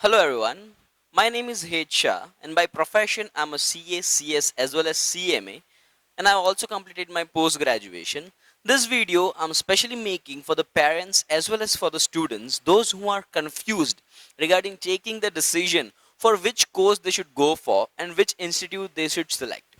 Hello everyone, my name is Hed Shah and by profession I'm a CA, CS as well as CMA and I've also completed my post graduation. This video I'm specially making for the parents as well as for the students, those who are confused regarding taking the decision for which course they should go for and which institute they should select.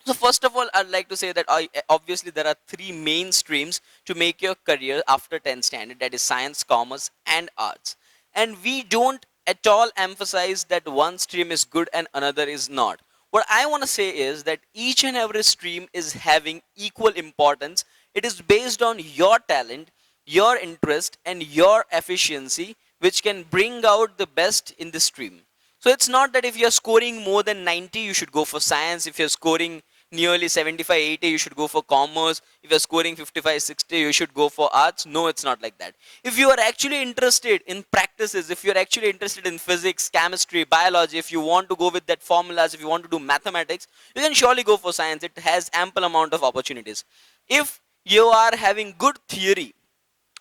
So first of all, I'd like to say that obviously there are three main streams to make your career after 10th standard, that is science, commerce and arts. And we don't at all emphasize that one stream is good and another is not. What I want to say is that each and every stream is having equal importance. It is based on your talent, your interest and your efficiency which can bring out the best in the stream. So it's not that if you're scoring more than 90, you should go for science. If you're scoring nearly 75, 80, you should go for commerce. If you're scoring 55, 60, you should go for arts. No, it's not like that. If you are actually interested in practices, if you're actually interested in physics, chemistry, biology, if you want to go with that formulas, if you want to do mathematics, you can surely go for science. It has ample amount of opportunities. If you are having good theory,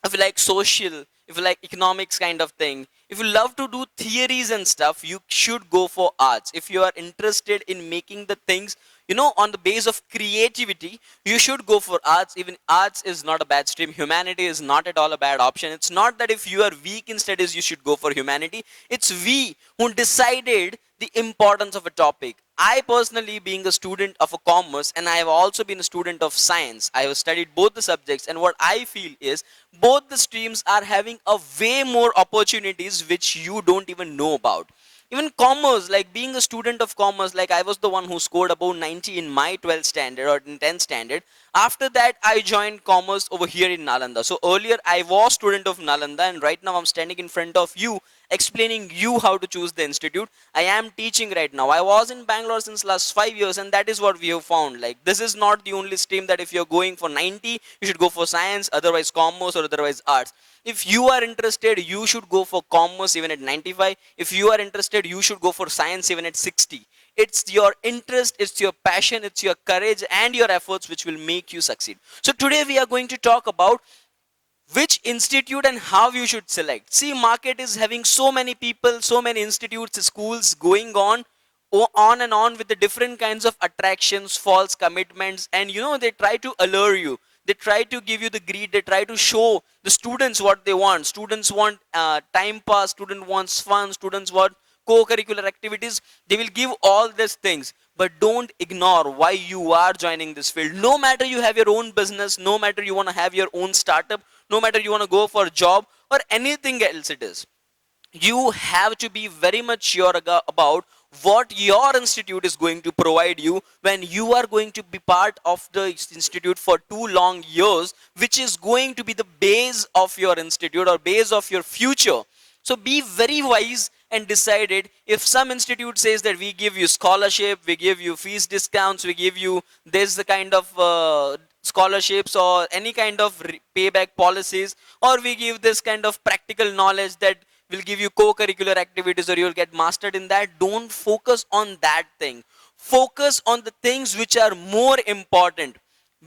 if you like social, if you like economics kind of thing, if you love to do theories and stuff, you should go for arts. If you are interested in making the things, on the base of creativity, you should go for arts. Even arts is not a bad stream. Humanity is not at all a bad option. It's not that if you are weak in studies, you should go for humanity. It's we who decided the importance of a topic. I personally, being a student of a commerce, and I have also been a student of science, I have studied both the subjects, and what I feel is both the streams are having a way more opportunities which you don't even know about. Even commerce, like being a student of commerce, like I was the one who scored above 90 in my 12th standard or in 10th standard. After that, I joined commerce over here in Nalanda. So earlier I was student of Nalanda, and right now I'm standing in front of you explaining you how to choose the institute. I am teaching right now. I was in Bangalore since last 5 years, and that is what we have found. Like, this is not the only stream that if you're going for 90, you should go for science, otherwise commerce or otherwise arts. If you are interested, you should go for commerce even at 95. If you are interested, you should go for science even at 60. It's your interest, it's your passion, it's your courage and your efforts which will make you succeed. So today we are going to talk about which institute and how you should select. See, market is having so many people, so many institutes, schools going on and on with the different kinds of attractions, false commitments, and they try to allure you. They try to give you the greed. They try to show the students what they want. Students want time pass. Student wants fun. Students want co-curricular activities. They will give all these things, but don't ignore why you are joining this field. No matter you have your own business, no matter you want to have your own startup, no matter you want to go for a job or anything else it is, you have to be very much sure about what your institute is going to provide you when you are going to be part of the institute for 2 long years, which is going to be the base of your institute or base of your future. So be very wise and decided. If some institute says that we give you scholarship, we give you fees discounts, we give you this the kind of scholarships or any kind of payback policies, or we give this kind of practical knowledge that will give you co-curricular activities or you'll get mastered in that, don't focus on that thing. Focus on the things which are more important.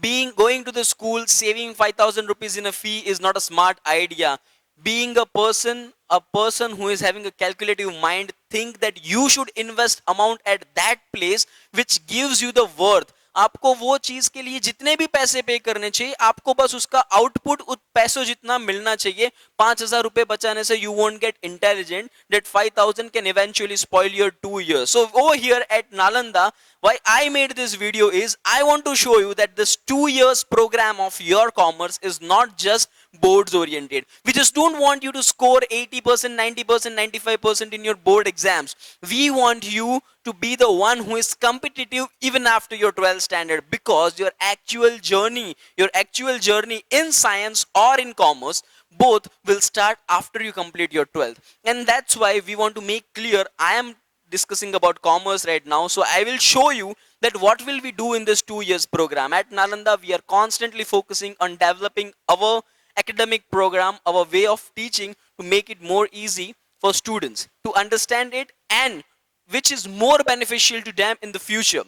Being going to the school, saving 5,000 rupees in a fee is not a smart idea. Being a person who is having a calculative mind, think that you should invest amount at that place which gives you the worth. आपको वो चीज के लिए जितने भी पैसे पे करने चाहिए, आपको बस उसका आउटपुट उस पैसों जितना मिलना चाहिए. 5,000 रुपए बचाने से you won't get intelligent that 5,000 can eventually spoil your 2 years. So over here at Nalanda, why I made this video is I want to show you that this 2 years program of your commerce is not just boards oriented. We just don't want you to score 80%, 90%, 95% in your board exams. We want you to be the one who is competitive even after your 12th standard, because your actual journey in science or in commerce, both will start after you complete your 12th. And that's why we want to make clear, I am discussing about commerce right now, so I will show you that what will we do in this 2 years program. At Nalanda, we are constantly focusing on developing our academic program, our way of teaching, to make it more easy for students to understand it and which is more beneficial to them in the future.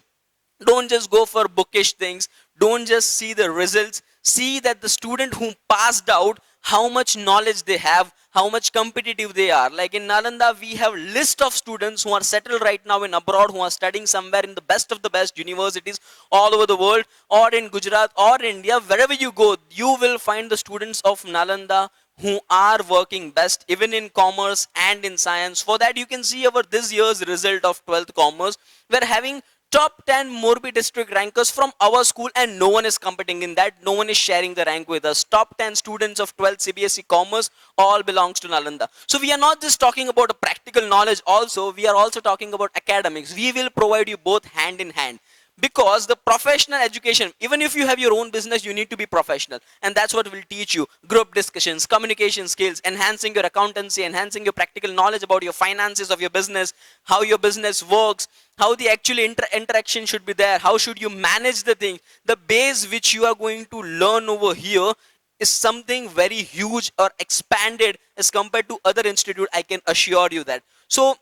Don't just go for bookish things. Don't just see the results. See that the student who passed out, how much knowledge they have, how much competitive they are. Like in Nalanda, we have list of students who are settled right now in abroad, who are studying somewhere in the best of the best universities all over the world, or in Gujarat or India. Wherever you go, you will find the students of Nalanda who are working best even in commerce and in science. For that, you can see our this year's result of 12th commerce. We're having top 10 Morbi district rankers from our school, and no one is competing in that. No one is sharing the rank with us. Top 10 students of 12th CBSE commerce all belongs to Nalanda. So we are not just talking about a practical knowledge, also we are also talking about academics. We will provide you both hand in hand, because the professional education, even if you have your own business, you need to be professional, and that's what will teach you: group discussions, communication skills, enhancing your accountancy, enhancing your practical knowledge about your finances of your business, how your business works, how the actual interaction should be there, how should you manage the thing. The base which you are going to learn over here is something very huge or expanded as compared to other institute, I can assure you that. So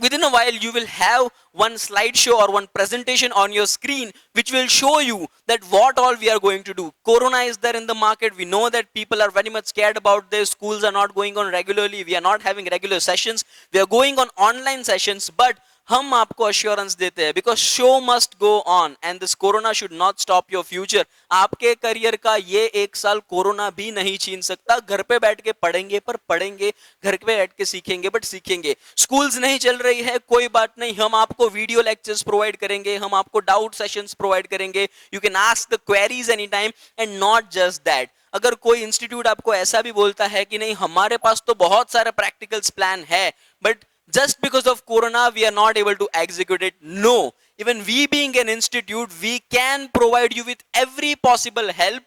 within a while you will have one slideshow or one presentation on your screen which will show you that what all we are going to do. Corona is there in the market. We know that people are very much scared about this. Schools are not going on regularly. We are not having regular sessions. We are going on online sessions, but हम आपको assurance देते हैं, because show must go on and this corona should not stop your future. आपके career का ये एक साल corona भी नहीं छीन सकता. घर पे बैठ के पढ़ेंगे, पर पढ़ेंगे घर पे बैठ के सीखेंगे, बट सीखेंगे. स्कूल्स नहीं चल रही है, कोई बात नहीं, हम आपको वीडियो लेक्चर्स प्रोवाइड करेंगे, हम आपको डाउट सेशंस प्रोवाइड करेंगे. You can ask the queries any time. And not just that, अगर कोई इंस्टीट्यूट आपको ऐसा भी बोलता है कि नहीं हमारे पास तो बहुत सारा प्रैक्टिकल्स प्लान है, but just because of corona we are not able to execute it. No, even we being an institute, we can provide you with every possible help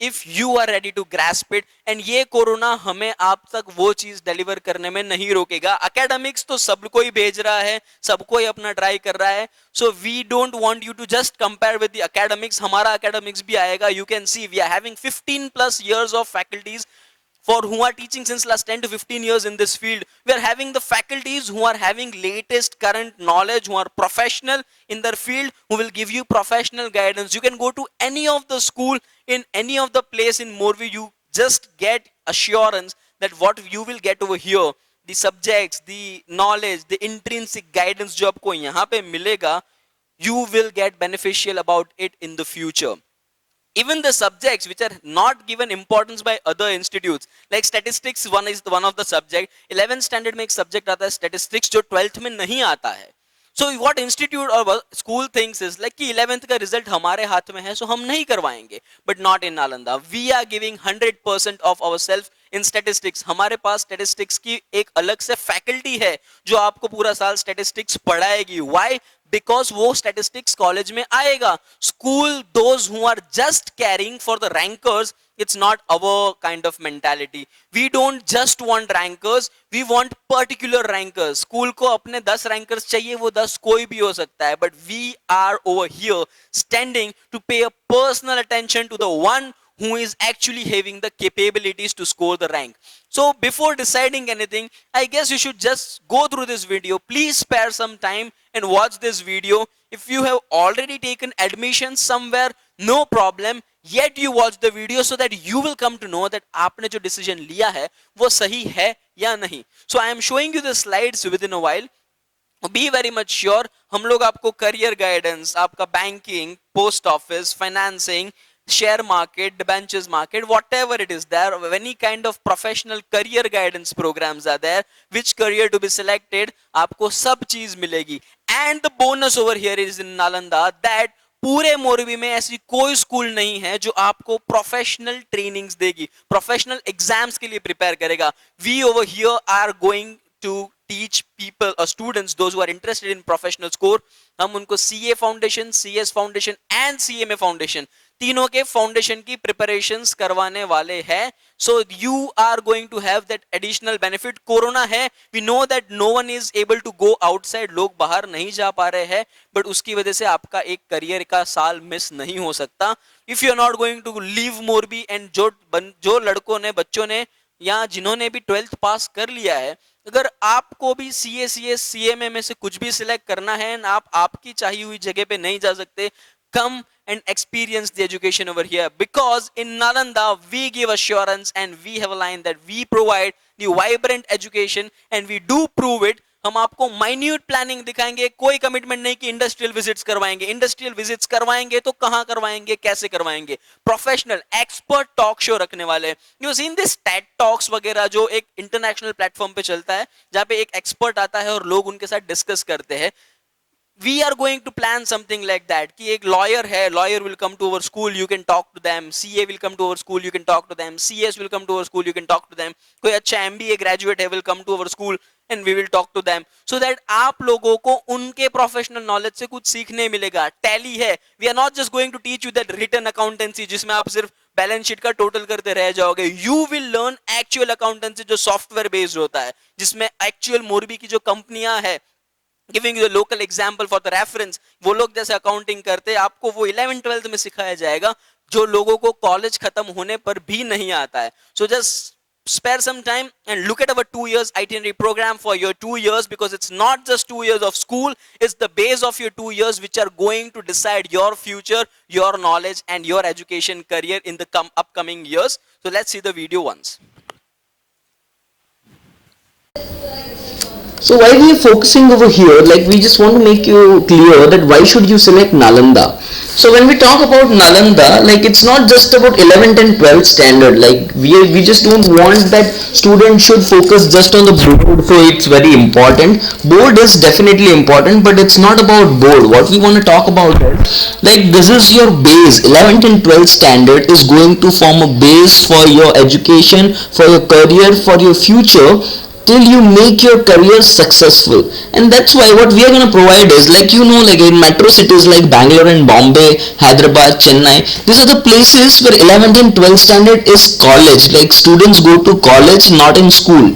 if you are ready to grasp it. and ये corona हमें आप तक वो चीज deliver करने में नहीं रोकेगा. academics तो सबको ही भेज रहा है, सबको ही अपना ट्राई कर रहा है. so we don't want you to just compare with the academics. हमारा academics भी आएगा. you can see we are having 15 plus years of faculties for who are teaching since last 10 to 15 years in this field. We are having the faculties who are having latest current knowledge, who are professional in their field, who will give you professional guidance. You can go to any of the school in any of the place in Morbi. You just get assurance that what you will get over here, the subjects, the knowledge, the intrinsic guidance जो आपको यहाँ पे मिलेगा, you will get beneficial about it in the future. Even the subjects which are not given importance by other institutes, like statistics, one is one of the subject. 11th standard में एक subject आता है statistics जो 12th में नहीं आता है. So what institute or school thinks is like कि 11th का result हमारे हाथ में है, so हम नहीं करवाएंगे. But not in Nalanda. We are giving 100% of ourselves in statistics. हमारे पास statistics की एक अलग से faculty है जो आपको पूरा साल statistics पढ़ाएगी. Why? Because वो statistics college में आएगा. School, those who are just caring for the rankers, it's not our kind of mentality. We don't just want rankers, we want particular rankers. School को अपने 10 rankers चाहिए, वो 10 कोई भी हो सकता है. But we are over here standing to pay a personal attention to the one who is actually having the capabilities to score the rank. So before deciding anything, I guess you should just go through this video. Please spare some time and watch this video. If you have already taken admission somewhere, no problem. Yet you watch the video so that you will come to know that आपने जो decision लिया है वो सही है या नहीं. So I am showing you the slides within a while. Be very much sure. हम लोग आपको career guidance, आपका banking, post office, financing, share market, debentures market, whatever it is there, any kind of professional career guidance programs are there, which career to be selected, आपको सब चीज मिलेगी. And the bonus over here is in Nalanda that पूरे मोरबी में ऐसी कोई school नहीं है जो आपको प्रोफेशनल ट्रेनिंग्स देगी, प्रोफेशनल एग्जाम्स के लिए प्रिपेयर करेगा. We over here are going to teach people or students, those who are interested in professional score, हम उनको CA foundation, CS foundation and CMA foundation तीनों के फाउंडेशन की प्रिपरेशंस करवाने वाले हैं. So you are going to have that additional benefit. Corona है, we know that no one is able to go outside, लोग बाहर नहीं जा पा रहे हैं, बट उसकी वजह से आपका एक करियर का साल मिस नहीं हो सकता. If you are not going to leave Morbi, and जो लड़कों ने, बच्चों ने या जिन्होंने भी 12th पास कर लिया है, अगर आपको भी CA, CS, CMA में से कुछ भी सिलेक्ट करना है, आप आपकी चाहिए हुई जगह पे नहीं जा सकते, come and experience the education over here, because in Nalanda we give assurance and we have a line that we provide the vibrant education, and we do prove it. हम आपको माइन्यूट प्लानिंग दिखाएंगे, कोई commitment नहीं कि industrial visits करवाएंगे. Industrial visits करवाएंगे तो कहां करवाएंगे, कैसे करवाएंगे. प्रोफेशनल एक्सपर्ट टॉक शो रखने वाले. You seen this Ted talks वगैरह जो एक इंटरनेशनल प्लेटफॉर्म पे चलता है, जहां पे एक एक्सपर्ट आता है और लोग उनके साथ डिस्कस करते हैं. We are going to plan something like that कि एक lawyer है, lawyer will come to our school, you can talk to them. CA will come to our school, you can talk to them. CS will come to our school, you can talk to them. कोई अच्छा MBA graduate है will come to our school and we will talk to them, so that आप लोगों को उनके professional knowledge से कुछ सीखने मिलेगा. टैली है, we are not just going to teach you that written accountancy जिसमें आप सिर्फ बैलेंस शीट का टोटल करते रह जाओगे. You will learn actual accountancy जो सॉफ्टवेयर बेस्ड होता है, जिसमें एक्चुअल मोरबी की जो कंपनियां है, giving you the local example for the reference, वो लोग जैसे अकाउंटिंग करते हैं आपको वो 11th-12th में सिखाया जाएगा, जो लोगों को कॉलेज खत्म होने पर भी नहीं आता है. So just spare some time and look at our 2 years itinerary program for your 2 years, because it's not just 2 years of school, it's the base of your 2 years which are going to decide your future, your knowledge and your education career in the upcoming years. So let's see the video once. So why we are focusing over here, like we just want to make you clear that why should you select Nalanda. So when we talk about Nalanda, like it's not just about 11th and 12th standard, like we just don't want that students should focus just on the board, so it's very important. Board is definitely important, but it's not about board. What we want to talk about is, like this is your base. 11th and 12th standard is going to form a base for your education, for your career, for your future, till you make your career successful. And that's why what we are going to provide is, like like in metro cities like Bangalore and Bombay, Hyderabad, Chennai, these are the places where 11th and 12th standard is college, like students go to college, not in school.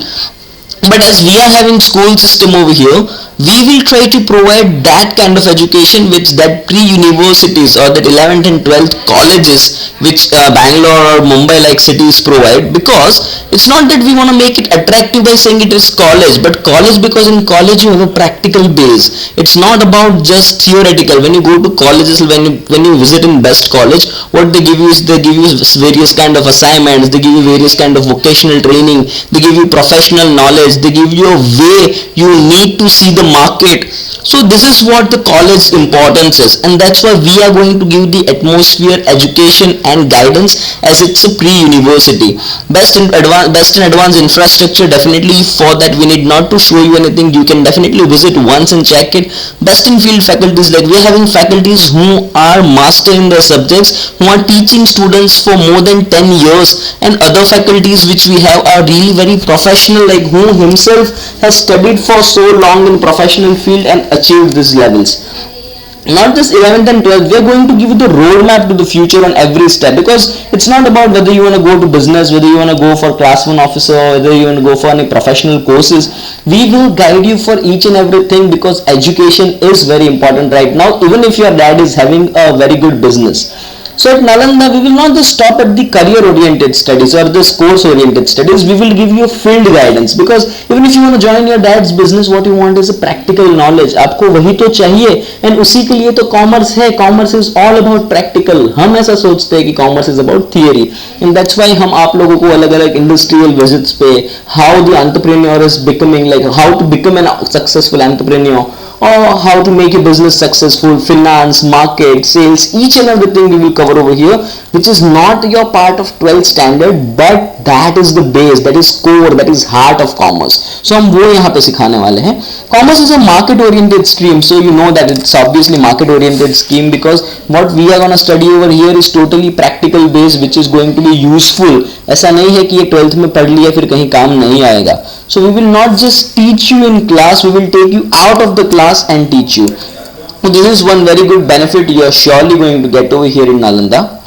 But as we are having school system over here, we will try to provide that kind of education which that pre-universities or that 11th and 12th colleges which Bangalore or Mumbai like cities provide, because it's not that we want to make it attractive by saying it is college, but college because in college you have a practical base. It's not about just theoretical. When you go to colleges, when you visit in best college, what they give you is they give you various kind of assignments, they give you various kind of vocational training, they give you professional knowledge, they give you a way you need to see the market. So this is what the college importance is, and that's why we are going to give the atmosphere, education and guidance as it's a pre-university. Best in advanced infrastructure, definitely for that we need not to show you anything, you can definitely visit once and check it. Best in field faculties, like we are having faculties who are master in their subjects, who are teaching students for more than 10 years, and other faculties which we have are really very professional, like who himself has studied for so long in professional field and achieved these levels. Not just 11th and 12th, we are going to give you the roadmap to the future on every step, because it's not about whether you want to go to business, whether you want to go for class 1 officer, or whether you want to go for any professional courses. We will guide you for each and everything, because education is very important right now, even if your dad is having a very good business. So at Nalanda, we will not just stop at the career-oriented studies or this course-oriented studies. We will give you field guidance, because even if you want to join your dad's business, what you want is a practical knowledge. आपको वही तो चाहिए, and उसी के लिए तो commerce है. Commerce is all about practical. हम ऐसा सोचते हैं कि commerce is about theory, and that's why हम आप लोगों को अलग-अलग industrial visits पे how the entrepreneur is becoming, like how to become a successful entrepreneur, or how to make a business successful, finance, market, sales, each and everything we will cover over here, which is not your part of 12th standard, but that is the base, that is core, that is heart of commerce. So हम वो यहाँ पे सिखाने वाले हैं. Commerce is a market oriented stream, so you know that it's obviously market oriented scheme, because what we are going to study over here is totally practical based, which is going to be useful. ऐसा नहीं है कि ये 12th में पढ़ लिया फिर कहीं काम नहीं आएगा. So we will not just teach you in class, we will take you out of the class and teach you. So this is one very good benefit you are surely going to get over here in Nalanda.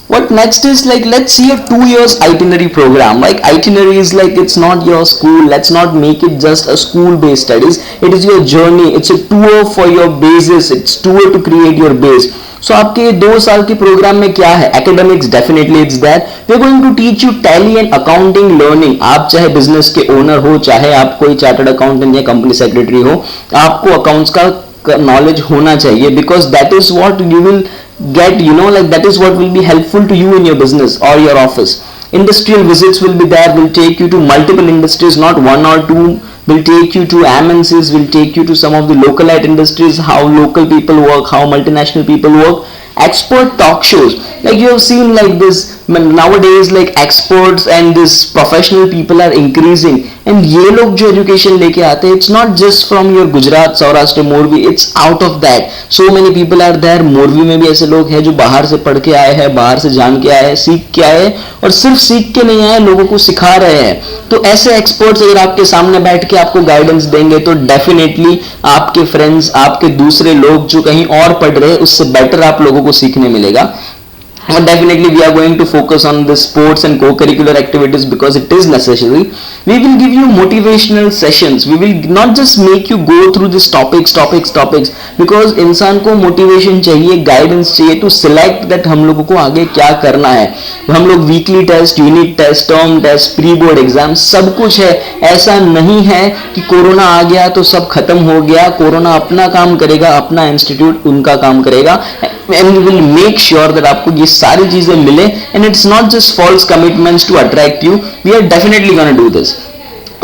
What next is, like, let's see a 2 years itinerary program. Like itinerary is like, it's not your school, let's not make it just a school based studies, it is your journey, it's a tour for your bases, it's tour to create your base. So आपके 2 साल के programme में क्या है? Academics, definitely it's that. We are going to teach you tally and accounting learning. आप चाहे business के owner हो, चाहे आप कोई चार्टर्ड अकाउंटेंट या कंपनी सेक्रेटरी हो, आपको अकाउंट्स का नॉलेज होना चाहिए, because that is what you will get, you know, like that is what will be helpful to you in your business or your office. Industrial visits will be there, will take you to multiple industries, not one or two, will take you to MNCs, will take you to some of the localite industries, how local people work, how multinational people work. Expert talk shows, like you have seen, like this nowadays, like experts and this professional people are increasing, and ये लोग जो education लेके आते हैं, it's not just from your Gujarat, Saurashtra, Morbi, it's out of that. So many people are there. Morvi में भी ऐसे लोग हैं जो बाहर से पढ़ के आए हैं, बाहर से जान के आए हैं, सीख के आए हैं, और सिर्फ सीख के नहीं आए, लोगों को सिखा रहे हैं. तो ऐसे एक्सपर्ट्स अगर आपके सामने बैठ के आपको गाइडेंस देंगे, तो डेफिनेटली आपके फ्रेंड्स, आपके दूसरे लोग जो कहीं और पढ़ रहे हैं, उससे बेटर आप लोगों को सीखने मिलेगा. But definitely we are going to focus on the sports and co-curricular activities because it is necessary. We will give you motivational sessions. We will not just make you go through this topics because इंसान को motivation चाहिए, guidance चाहिए to select that हम लोगों को आगे क्या करना है. हम लोग weekly test, unit test, term test, pre-board exam सब कुछ है. ऐसा नहीं है कि कोरोना आ गया तो सब खत्म हो गया. कोरोना अपना काम करेगा, अपना इंस्टीट्यूट उनका काम करेगा, and we will make sure that आपको ये सारी चीजें मिले. And it's not just false commitments to attract you. We are definitely gonna do this.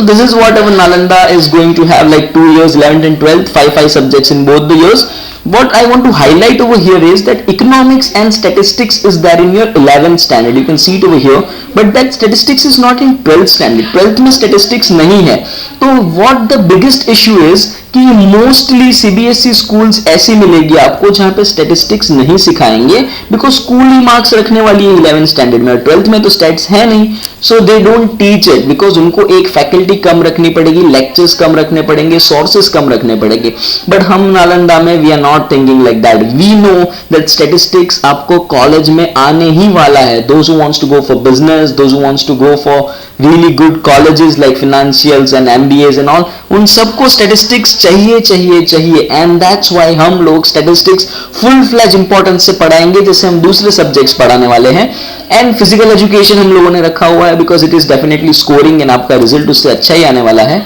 This is what our Nalanda is going to have, like 2 years, 11th and 12th, 5 subjects in both the years. What I want to highlight over here is that economics and statistics is there in your 11th standard. You can see it over here, but that statistics is not in 12th standard. 12th में statistics नहीं है. तो what the biggest issue is कि mostly CBSE schools ऐसी मिलेगी आपको जहां पे स्टैटिस्टिक्स नहीं सिखाएंगे, बिकॉज स्कूल ही मार्क्स रखने वाली है 11th स्टैंडर्ड में, 12th में तो स्टैट्स है नहीं. So they don't teach it because उनको एक फैकल्टी कम रखनी पड़ेगी, लेक्चर्स कम रखने पड़ेंगे, सोर्सेस कम रखने पड़ेंगे. बट हम नालंदा में we are not thinking like that. We know that statistics आपको कॉलेज में आने ही वाला है. Those who wants to go for business, those who wants to go for really good colleges like financials and MBAs and all, उन सबको statistics चाहिए and that's why हम लोग statistics full fledged importance से पढ़ाएंगे जैसे हम दूसरे subjects पढ़ाने वाले हैं. and physical education हम लोगों ने रखा हुआ है because it is definitely scoring and आपका result उससे अच्छा ही आने वाला है.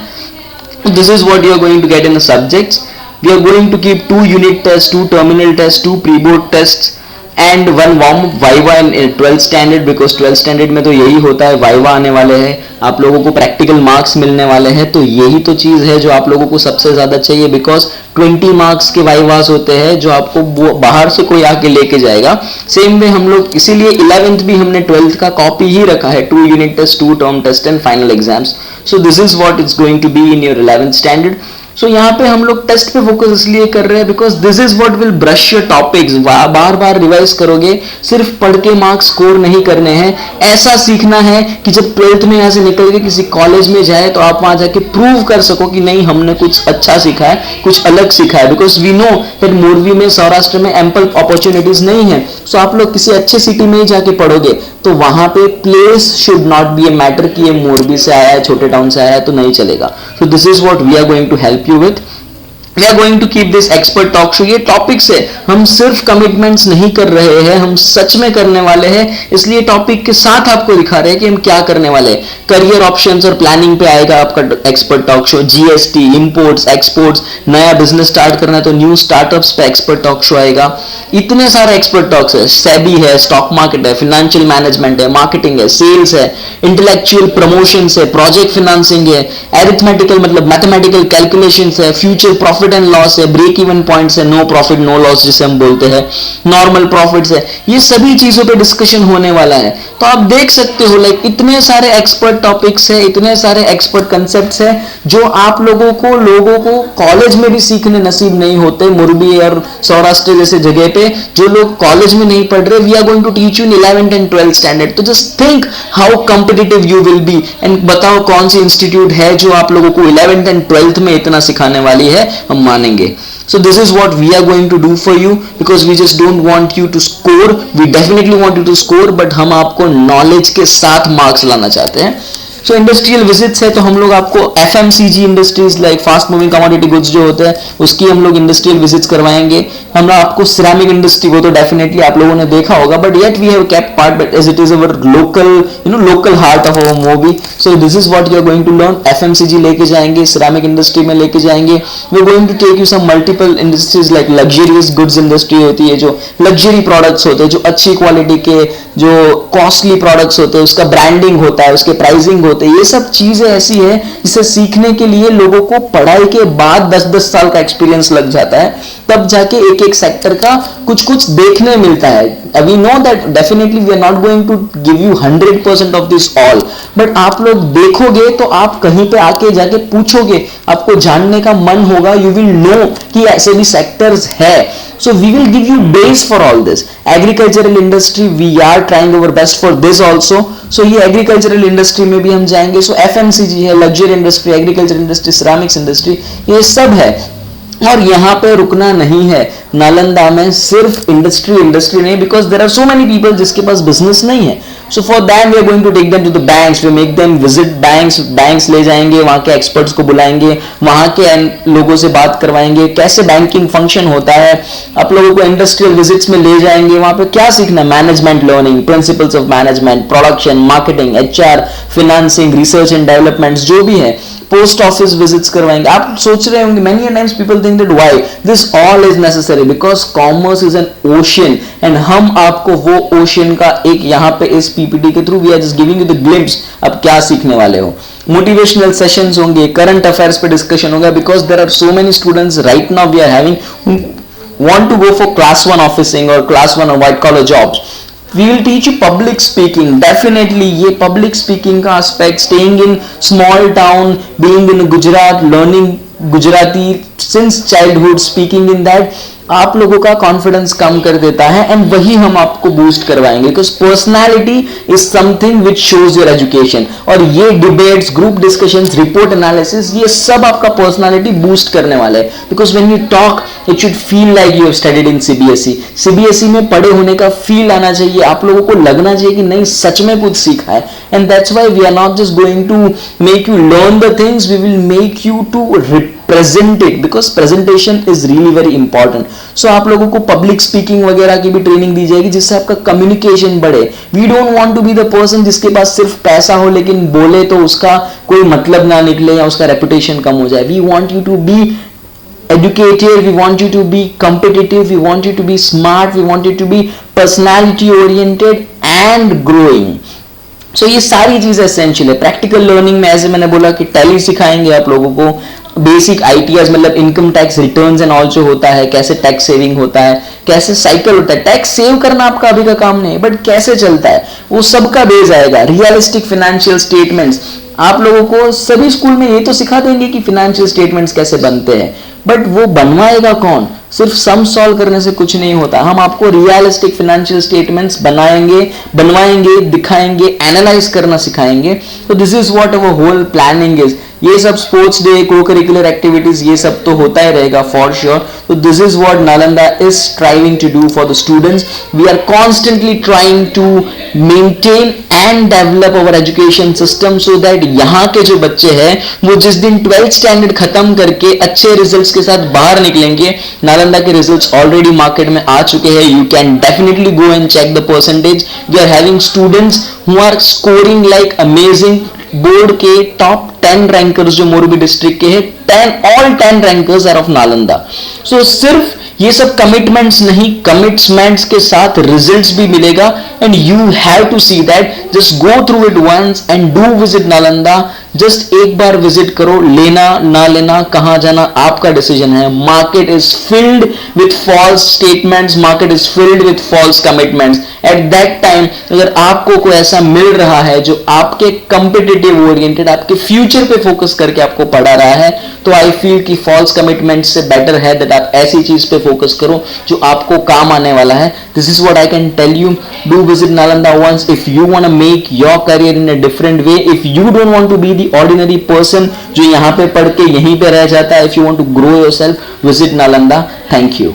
This is what you are going to get in the subjects. We are going to keep 2 unit tests, 2 terminal tests, 2 pre-board tests and 1 warm viva in 12th standard, because 12th standard में तो यही होता है, viva आने वाले हैं, आप लोगों को प्रैक्टिकल मार्क्स मिलने वाले हैं. तो यही तो चीज़ है जो आप लोगों को सबसे ज़्यादा चाहिए, बिकॉज 20 मार्क्स के वाइवास होते हैं जो आपको बाहर से कोई आके लेके जाएगा. सेम वे हम लोग इसीलिए 11th भी हमने 12th का कॉपी ही रखा है, 2 unit test, 2 term test and final exams. So this is what it's going to be in your 11th standard. So यहाँ पे हम लोग टेस्ट पे फोकस इसलिए कर रहे हैं because this is what will brush your topics. Bar bar revise करोगे, सिर्फ पढ़ के मार्क्स स्कोर नहीं करने हैं. ऐसा सीखना है कि जब 12th में यहाँ से निकल के किसी कॉलेज में जाए तो आप वहां जाके प्रूव कर सको कि नहीं हमने कुछ अच्छा सीखा है, कुछ अलग सीखा है. Because we know that Morvi में, सौराष्ट्र में एम्पल अपॉर्चुनिटीज नहीं है. सो आप लोग किसी अच्छे सिटी में ही जाके पढ़ोगे तो वहां पे place should not be a matter कि ये मोरबी से आया है, छोटे टाउन से आया है, तो नहीं चलेगा. So this is what we are going to help you with. We are going to keep this expert talk show. ये टॉपिक्स है, हम सिर्फ कमिटमेंट्स नहीं कर रहे हैं, हम सच में करने वाले हैं. इसलिए टॉपिक के साथ आपको दिखा रहे हैं कि हम क्या करने वाले हैं. करियर ऑप्शंस और प्लानिंग पे आएगा आपका expert talk show. GST, imports, exports, नया बिजनेस स्टार्ट करना है तो न्यू स्टार्टअप्स पे एक्सपर्ट टॉक शो आएगा. इतने सारे एक्सपर्ट टॉक्स है. सेबी है, स्टॉक मार्केट है, फाइनेंशियल मैनेजमेंट है, मार्केटिंग है, सेल्स है, इंटेलेक्चुअल प्रमोशंस है, प्रोजेक्ट फाइनेंसिंग है, एरिथमेटिकल मतलब मैथमेटिकल कैलकुलेशंस है, फ्यूचर प्रॉफिट एंड लॉस है, ब्रेक इवन पॉइंट्स है, नो प्रॉफिट नो लॉस जिसे हम बोलते हैं, नॉर्मल प्रॉफिट्स है. ये सभी चीजों पे डिस्कशन होने वाला है. तो आप देख सकते हो लाइक इतने सारे एक्सपर्ट टॉपिक्स है, इतने सारे एक्सपर्ट कंसेप्ट्स है जो आप लोगों को कॉलेज में भी सीखने नसीब नहीं होते. मुरबी और सौराष्ट्र जैसे जगह पे जो लोग कॉलेज में नहीं पढ़ रहे, we are going to teach you in 11th and 12th standard. तो just think how competitive you will be and बताओ कौन सी इंस्टीट्यूट है जो आप लोगों को 11th एंड 12th में इतना सिखाने वाली है. हम मानेंगे. So this is what we are going to do for you because we just don't want you to score. We definitely want you to score, but हम आपको knowledge के साथ marks लाना चाहते हैं. सो इंडस्ट्रियल विजिट्स है तो हम लोग आपको FMCG industries like fast moving commodity goods जो होते हैं उसकी हम लोग इंडस्ट्रियल विजिट्स करवाएंगे. हम आपको सिरामिक इंडस्ट्री वो तो डेफिनेटली आप लोगों ने देखा होगा, but yet we have kept part but as it is our local local heart of our movie. So this is what you are going to learn. FMCG लेके जाएंगे, सिरामिक इंडस्ट्री में लेके जाएंगे. We are going to take you some multiple industries like luxurious goods industry होती है, जो luxury products होते हैं, जो अच्छी क्वालिटी के, जो कॉस्टली प्रोडक्ट्स होते हैं, उसका ब्रांडिंग होता है, उसके प्राइसिंग होते हैं. ये सब चीजें ऐसी है जिसे सीखने के लिए लोगों को पढ़ाई के बाद 10-10 साल का एक्सपीरियंस लग जाता है, तब जाके एक एक सेक्टर का कुछ कुछ देखने मिलता है. We know that definitely we are not going to give you 100% of this all, but आप लोग देखोगे तो आप कहीं पे आके जाके पूछोगे, आपको जानने का मन होगा. यू विल नो कि ऐसे भी सेक्टर्स है. So we will give you base for all this. Agricultural industry, we are trying our best for this also. So ये agricultural industry में भी हम जाएंगे. So FMCG है, luxury industry, agricultural industry, ceramics industry, ये सब है. और यहाँ पे रुकना नहीं है. नालंदा में सिर्फ इंडस्ट्री नहीं, because there are so many people जिसके पास बिजनेस नहीं है. So for that we are going to take them to the banks, we make them visit banks ले जाएंगे, वहाँ के एक्सपर्ट्स को बुलाएंगे, वहाँ के लोगों से बात करवाएंगे कैसे बैंकिंग फंक्शन होता है. आप लोगों को इंडस्ट्रियल विजिट्स में ले जाएंगे, वहाँ पे क्या सीखना, management learning, principles of management, production, marketing, HR, financing, research and development जो भी है. पोस्ट ऑफिस विजिट्स करवाएंगे. आप सोच रहे होंगे many times people think that why this all is necessary, because commerce is an ocean and हम आपको वो ओशन का एक यहाँ पे इस पीपीटी के through we are just giving you the glimpse आप क्या सीखने वाले हो. मोटिवेशनल सेशंस होंगे, करंट अफेयर्स पे डिस्कशन होगा, because there are so many students right now we are having want to go for class 1 officing or class 1 or white collar jobs. We will teach you public speaking. Definitely ये public speaking का aspect, staying in small town, being in Gujarat, learning Gujarati since childhood, speaking in that, आप लोगों का confidence कम कर देता है and वही हम आपको बूस्ट करवाएंगे. Because personality is something which shows your education. और ये debates, group discussions, report analysis, ये सब आपका पर्सनैलिटी बूस्ट करने वाला है. Because when you talk it should feel like you have studied in CBSE. CBSE में पढ़े होने का फील आना चाहिए, आप लोगों को लगना चाहिए कि नहीं सच में कुछ सीखा है. And that's why we are not just going to make you learn the things, we will make you to present it, because presentation is really very important. So आप लोगों को पब्लिक स्पीकिंग वगैरह की भी ट्रेनिंग दी जाएगी जिससे आपका communication बढ़े. We don't want to be the person जिसके पास सिर्फ पैसा हो लेकिन बोले तो उसका कोई मतलब ना निकले या उसका रेपुटेशन कम हो जाए. We want you to be educated, we want you to be competitive, we want you to be smart, we want you to be personality oriented and growing. So ये सारी चीजें एसेंशियल है. प्रैक्टिकल लर्निंग में ऐसे मैंने बोला कि tally सिखाएंगे आप लोगों को, बेसिक आईटीआर मतलब income tax returns and all जो होता है, कैसे टैक्स सेविंग होता है, कैसे साइकिल होता है. टैक्स सेव करना आपका अभी का काम नहीं है, बट कैसे चलता है वो सबका बेस आएगा. रियलिस्टिक फाइनेंशियल स्टेटमेंट्स आप लोगों को सभी स्कूल में ये तो सिखा देंगे कि फाइनेंशियल स्टेटमेंट्स कैसे बनते हैं, बट वो बनवाएगा कौन? सिर्फ सम सॉल्व करने से कुछ नहीं होता. हम आपको रियलिस्टिक फाइनेंशियल स्टेटमेंट्स बनवाएंगे, दिखाएंगे, एनालाइज करना सिखाएंगे. तो this is what our whole planning is. ये सब sports day, co curricular activities, ये सब तो होता ही रहेगा फॉर श्योर. तो this is what Nalanda is striving to do for the students. We are constantly trying to maintain and develop our education system so that यहाँ के जो बच्चे हैं वो जिस दिन 12th स्टैंडर्ड खत्म करके अच्छे रिजल्ट्स के साथ बाहर निकलेंगे. नालंदा के रिजल्ट्स ऑलरेडी मार्केट में आ चुके हैं. You can definitely go and check the percentage. We are having students who are scoring like amazing. Board के टॉप 10 रैंकर्स जो मोरबी डिस्ट्रिक्ट के हैं, all 10 rankers are of Nalanda. So सिर्फ ये सब कमिटमेंट्स नहीं, कमिटमेंट्स के साथ रिजल्ट्स भी मिलेगा. And you have to see that. Just go through it once and do visit Nalanda. Just एक बार विजिट करो. लेना ना लेना, कहां जाना आपका डिसीजन है. Market is filled with false statements, market is filled with false commitments. At that time अगर आपको कोई ऐसा मिल रहा है जो आपके कंपिटिटिव ओरिएंटेड, आपके फ्यूचर पे फोकस करके आपको पढ़ा रहा है, तो आई फील कि फॉल्स कमिटमेंट से बेटर है दैट आप ऐसी चीज पे फोकस करो जो आपको काम आने वाला है. This is what I can tell you. Do visit Nalanda once if you want to make your career in a different way. If you don't want to be the ordinary person जो यहाँ पे पढ़ के यहीं पे रह जाता है, if you want to grow yourself, visit Nalanda. Thank you.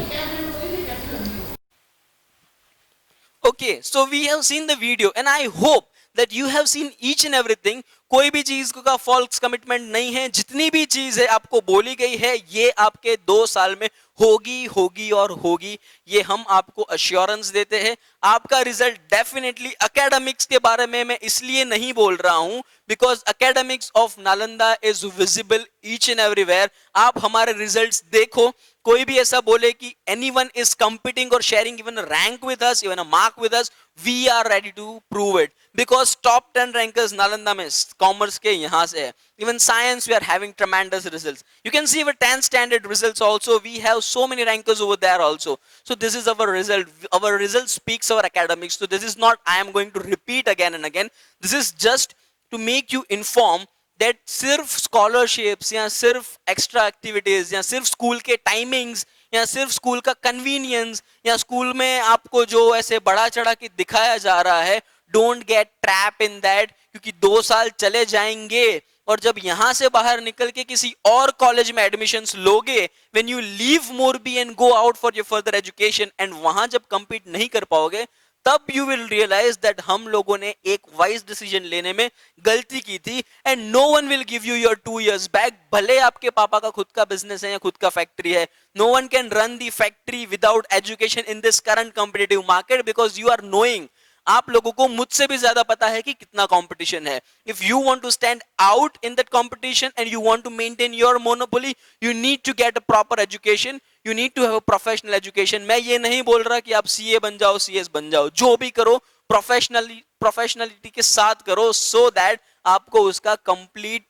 Okay, so we have seen the video and I hope that you have seen each and everything कोई भी चीज का फॉल्स कमिटमेंट नहीं है, जितनी भी चीज है आपको बोली गई है ये आपके 2 साल में होगी होगी और होगी, ये हम आपको अश्योरेंस देते हैं। आपका रिजल्ट डेफिनेटली, एकेडमिक्स के बारे में मैं इसलिए नहीं बोल रहा हूं because academics of Nalanda is visible each and everywhere. आप हमारे रिजल्ट्स देखो, कोई भी ऐसा बोले कि एनीवन इज कंपीटिंग और sharing even rank with us, even a mark with us, we are ready to prove it because top 10 rankers Nalanda में कॉमर्स के यहां से है। Even science, we are having tremendous results. You can see our 10th standard results also. We have so many rankers over there also. So this is our result. Our result speaks our academics. So this is not, I am going to repeat again and again. This is just to make you inform that सिर्फ scholarships या सिर्फ extra activities या सिर्फ school के timings या सिर्फ school का convenience या स्कूल में आपको जो ऐसे बढ़ा चढ़ा के दिखाया जा रहा है, don't get trap in that, क्योंकि 2 साल चले जाएंगे और जब यहां से बाहर निकल के किसी और कॉलेज में एडमिशंस लोगे, when you leave Morbi and go out for your further education and वहां जब कंपीट नहीं कर पाओगे, तब यू विल रियलाइज दैट हम लोगों ने एक वाइज डिसीजन लेने में गलती की थी and no one will give you your 2 years back. भले आपके पापा का खुद का बिजनेस है या खुद का फैक्ट्री है, no one can run the factory without education in this current competitive market because you are knowing, आप लोगों को मुझसे भी ज्यादा पता है कि कितना कंपटीशन है। If you want to stand out in that competition and you want to maintain your monopoly, you need to get a proper education, you need to have a professional education. मैं ये नहीं बोल रहा कि आप CA बन जाओ, CS बन जाओ, जो भी करो प्रोफेशनलिटी के साथ करो, सो दैट आपको उसका कंप्लीट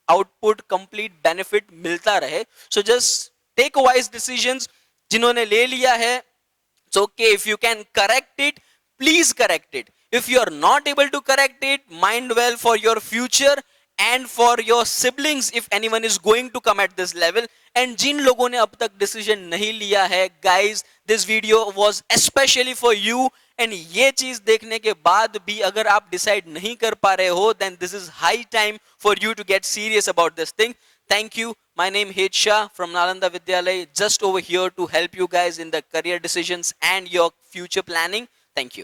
आउटपुट, कंप्लीट बेनिफिट मिलता रहे। So just take wise decisions, जिन्होंने ले लिया है it's okay. If you can correct it, please correct it. If you are not able to correct it, mind well for your future and for your siblings if anyone is going to come at this level. And जिन लोगों ने अब तक decision नहीं लिया है, guys, this video was especially for you. And ये चीज देखने के बाद भी अगर आप डिसाइड नहीं कर पा रहे हो, then this is high time for you to get serious about this thing. Thank you. My name is Shah from Nalanda Vidyalay, just over here to help you guys in the career decisions and your future planning. Thank you.